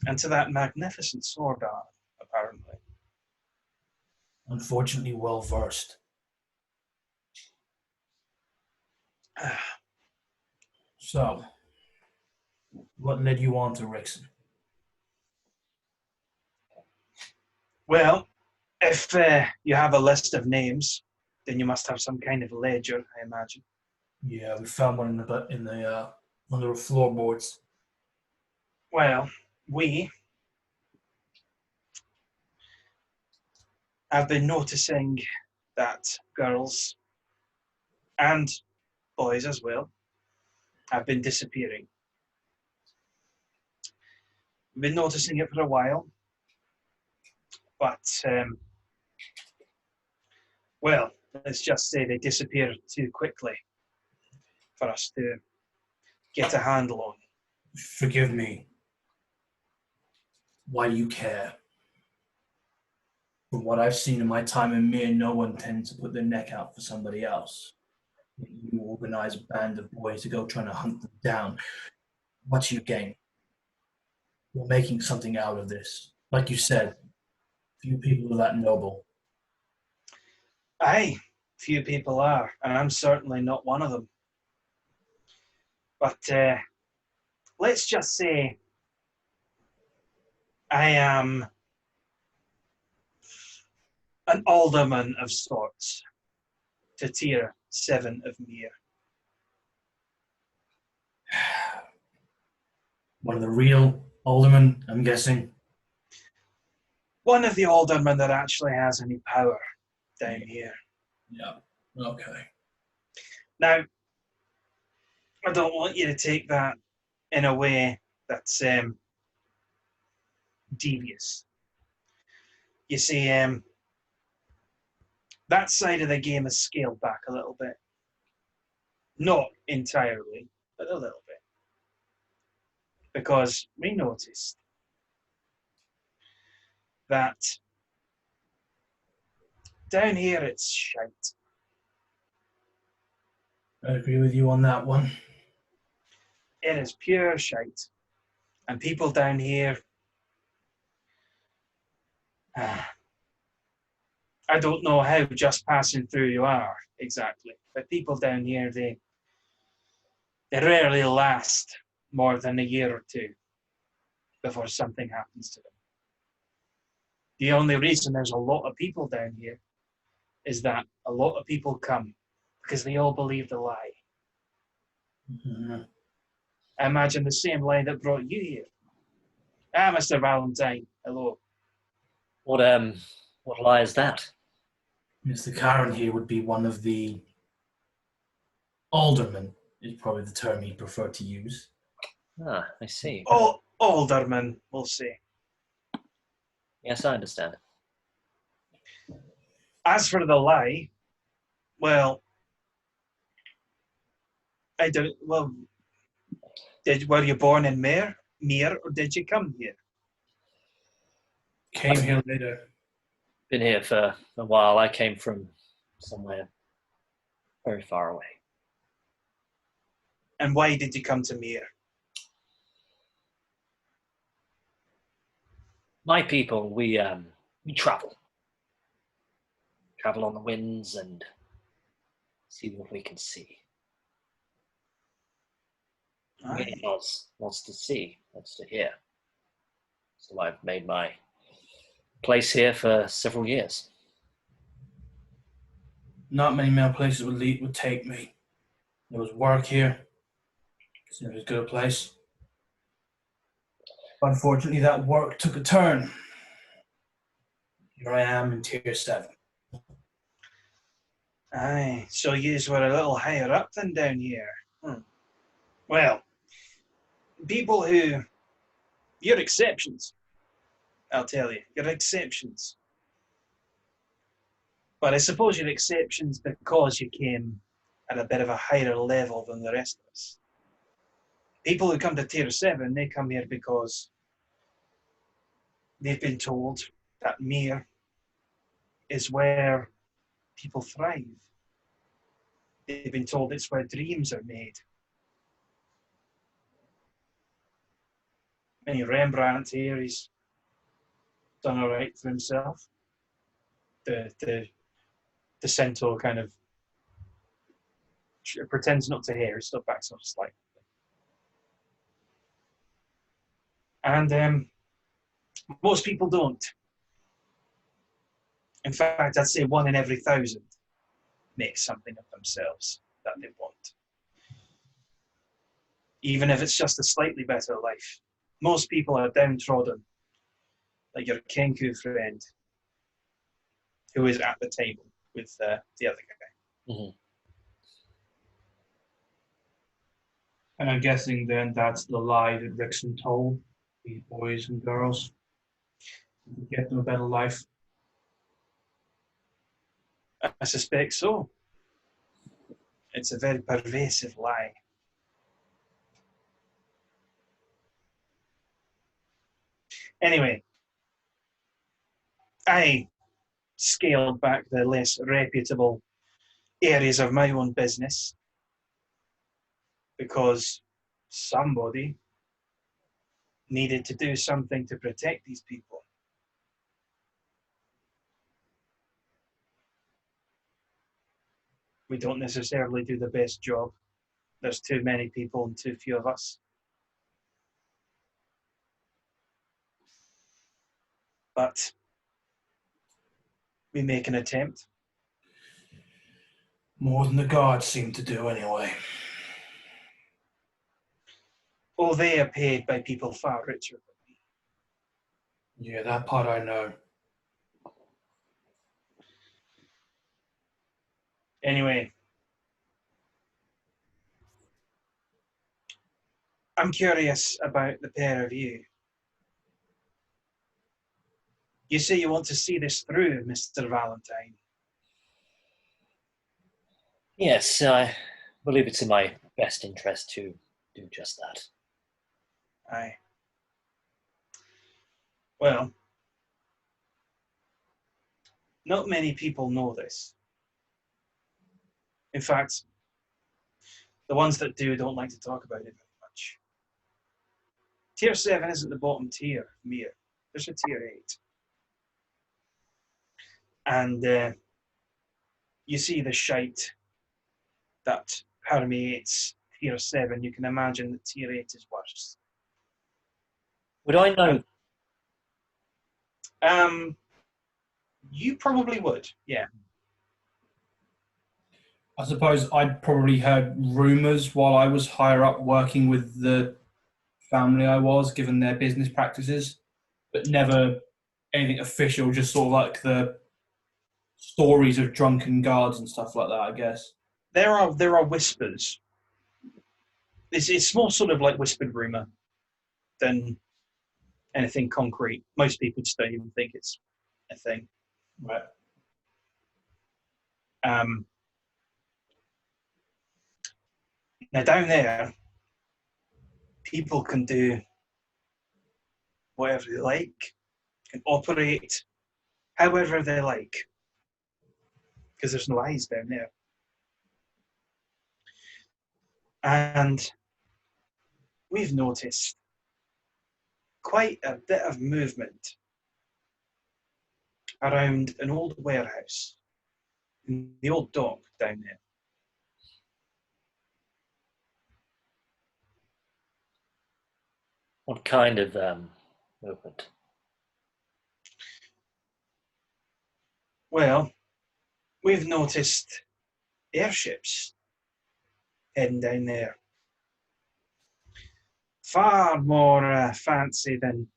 And to that magnificent sword art, apparently. Unfortunately well versed. So, what led you on to Rixton? Well, if you have a list of names, then you must have some kind of ledger, I imagine. Yeah, we found one in the under the floorboards. Well, we have been noticing that girls and boys as well have been disappearing. We've been noticing it for a while, but well, let's just say they disappeared too quickly for us to get a handle on. Forgive me. Why do you care? From what I've seen in my time in Mir, no one tends to put their neck out for somebody else. You organize a band of boys to go trying to hunt them down. What's your game? We're making something out of this. Like you said, few people are that noble. Aye, few people are, and I'm certainly not one of them. But let's just say I am an alderman of sorts. to Tier 7 of Mihre. One of the real aldermen, I'm guessing. One of the aldermen that actually has any power down here. Yeah. Okay. Now, I don't want you to take that in a way that's devious. You see, that side of the game is scaled back a little bit. Not entirely, but a little bit. Because we noticed that down here it's shite. I agree with you on that one. It is pure shite. And people down here, I don't know how just passing through you are exactly, but people down here, they rarely last more than a year or two before something happens to them. The only reason there's a lot of people down here is that a lot of people come because they all believe the lie. Mm-hmm. I imagine the same lie that brought you here. Mr. Valentine, hello. What lie is that? Mr. Karen here would be one of the aldermen, is probably the term he'd prefer to use. Ah, I see. Oh, alderman, we'll say. Yes, I understand. As for the lie, well, I don't. Well, were you born in Mihre, or did you come here? Came here later. Been here for a while. I came from somewhere very far away. And why did you come to Mihre? My people, we travel on the winds and see what we can see. Aye. Wants to see, wants to hear. So I've made my place here for several years. Not many more places would take me. There was work here. Seemed as good a place. But unfortunately, that work took a turn. Here I am in Tier 7. Aye, so yous were a little higher up than down here. Well, people you're exceptions. I'll tell you, you're exceptions. But I suppose you're exceptions because you came at a bit of a higher level than the rest of us. People who come to Tier 7, they come here because they've been told that Mihre is where people thrive. They've been told it's where dreams are made. And Rembrandt here, he's done all right for himself. The centaur kind of pretends not to hear, still backs off slightly. And most people don't. In fact, I'd say 1 in every 1,000 makes something of themselves that they want. Even if it's just a slightly better life. Most people are downtrodden, like your Kenku friend, who is at the table with the other guy. Mm-hmm. And I'm guessing then that's the lie that Rickson told these boys and girls to get them a better life. I suspect so. It's a very pervasive lie. Anyway, I scaled back the less reputable areas of my own business because somebody needed to do something to protect these people. We don't necessarily do the best job. There's too many people and too few of us. But we make an attempt. More than the guards seem to do, anyway. Oh, they are paid by people far richer than me. Yeah, that part I know. Anyway, I'm curious about the pair of you. You say you want to see this through, Mr. Valentine. Yes, I believe it's in my best interest to do just that. Aye. Well, not many people know this. In fact, the ones that do don't like to talk about it very much. Tier 7 isn't the bottom tier, Mihre. There's a tier 8. And you see the shite that permeates tier 7. You can imagine that tier 8 is worse. Would I know? You probably would, yeah. I suppose I'd probably heard rumours while I was higher up working with the family I was, given their business practices, but never anything official, just sort of like the stories of drunken guards and stuff like that, I guess. There are whispers. It's more sort of like whispered rumour than anything concrete. Most people just don't even think it's a thing. Right. Now down there, people can do whatever they like, can operate however they like, because there's no eyes down there. And we've noticed quite a bit of movement around an old warehouse in the old dock down there. What kind of movement? Well, we've noticed airships heading down there. Far more fancy than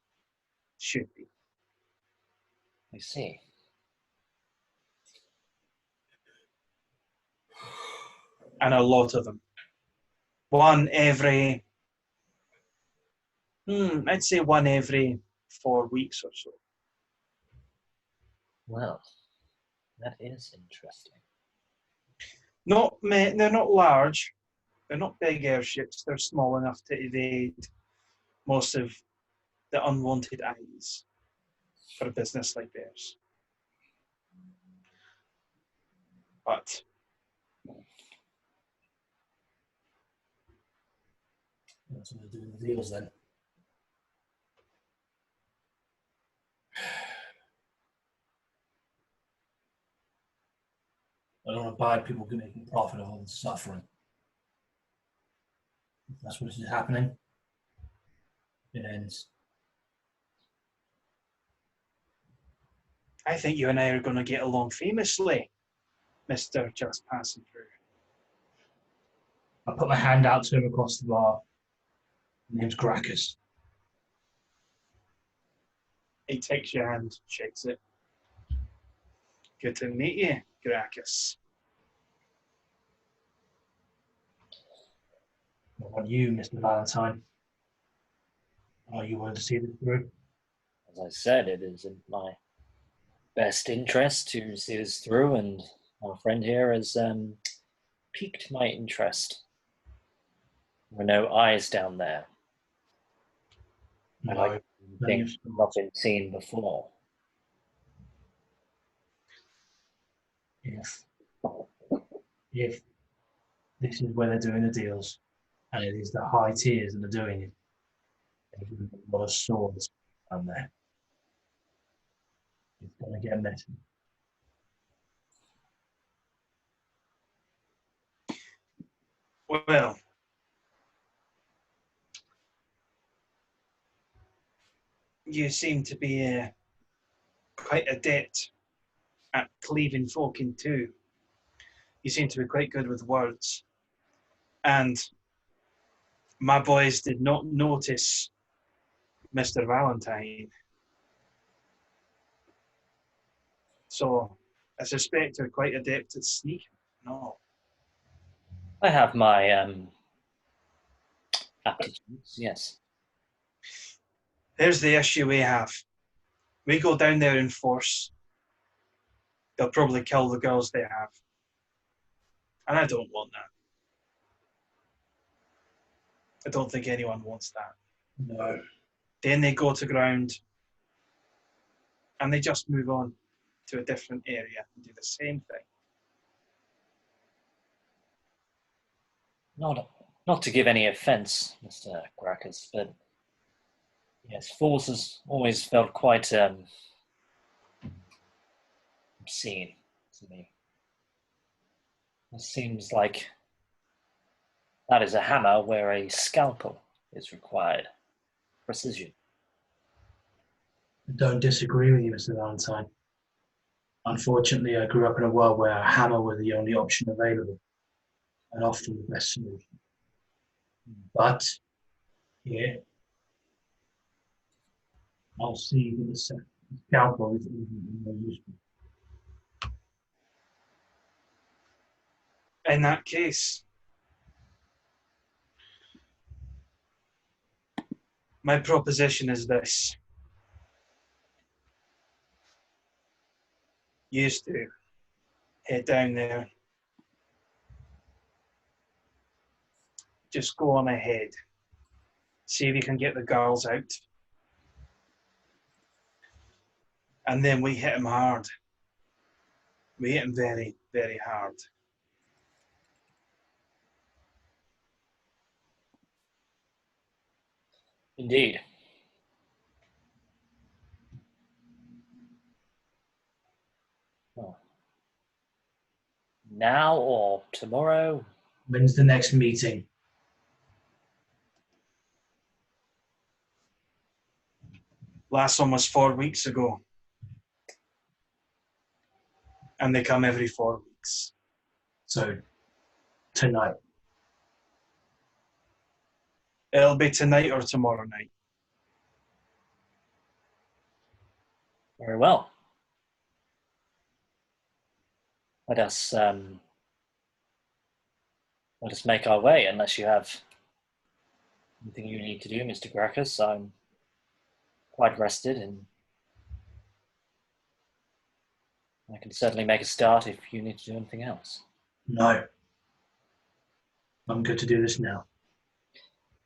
should be. I see. And a lot of them. One every, I'd say one every 4 weeks or so. Well, that is interesting. They're not large. They're not big airships. They're small enough to evade most of the unwanted eyes for a business like theirs. But What's going to do the deals then? I don't want to buy people making profit of all the suffering. If that's what is happening, it ends. I think you and I are going to get along famously, Mr. Just Passing Through. I put my hand out to him across the bar. His name's Graccus. He takes your hand, shakes it. Good to meet you, Graccus. What about you, Mr. Valentine? Are you willing to see this through? As I said, it is in my best interest to see this through, and our friend here has piqued my interest. There are no eyes down there. No, I think not been seen before. If this is where they're doing the deals, and it is the high tiers that are doing it, there's a lot of swords down there. It's going to get messy. Well, you seem to be quite adept at cleaving folk in two. you seem to be quite good with words. And my boys did not notice Mr. Valentine. So I suspect they're quite adept at sneaking. No. I have my aptitudes, yes. Here's the issue we have. We go down there in force. They'll probably kill the girls they have. And I don't want that. I don't think anyone wants that. No. Then they go to ground and they just move on to a different area and do the same thing. Not to give any offence, Mr. Graccus, but yes, Force has always felt quite obscene to me. It seems like that is a hammer where a scalpel is required. Precision. I don't disagree with you, Mr. Valentine. Unfortunately, I grew up in a world where a hammer was the only option available, and often the best solution. But here, I'll see that the scalpel is even more useful. In that case, my proposition is this. You used to head down there. Just go on ahead. See if you can get the girls out. And then we hit them hard. We hit them very, very hard. Indeed. Well, now or tomorrow? When's the next meeting? Last one was 4 weeks ago. And they come every 4 weeks. So, tonight. It'll be tonight or tomorrow night. Very well. Let us make our way, unless you have anything you need to do, Mr. Graccus. I'm quite rested, and I can certainly make a start if you need to do anything else. No. I'm good to do this now.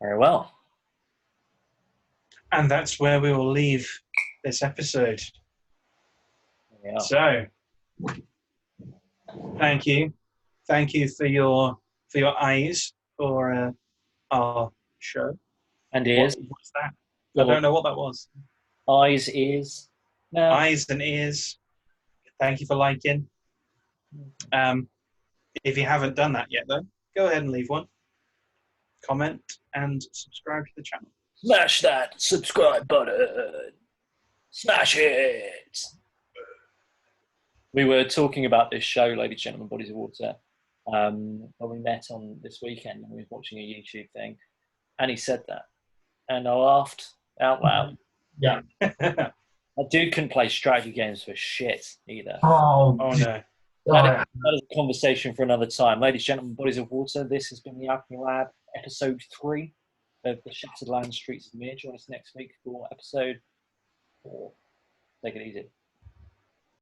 Very well. And that's where we will leave this episode. There we are. So, thank you. Thank you for your eyes for our show. And ears. What's that? I don't know what that was. Eyes, ears. No. Eyes and ears. Thank you for liking. If you haven't done that yet, though, go ahead and leave one. Comment and subscribe to the channel. Smash that subscribe button. Smash it. We were talking about this show, ladies and gentlemen, Bodies of Water, when we met on this weekend and we were watching a YouTube thing, and he said that, and I laughed out loud. Yeah. That dude couldn't play strategy games for shit either. Oh no. That is a conversation for another time. Ladies and gentlemen, Bodies of Water, this has been the Alchemy Lab, episode 3 of the Shattered Land Streets of Mihre. Join us next week for episode 4. Take it easy.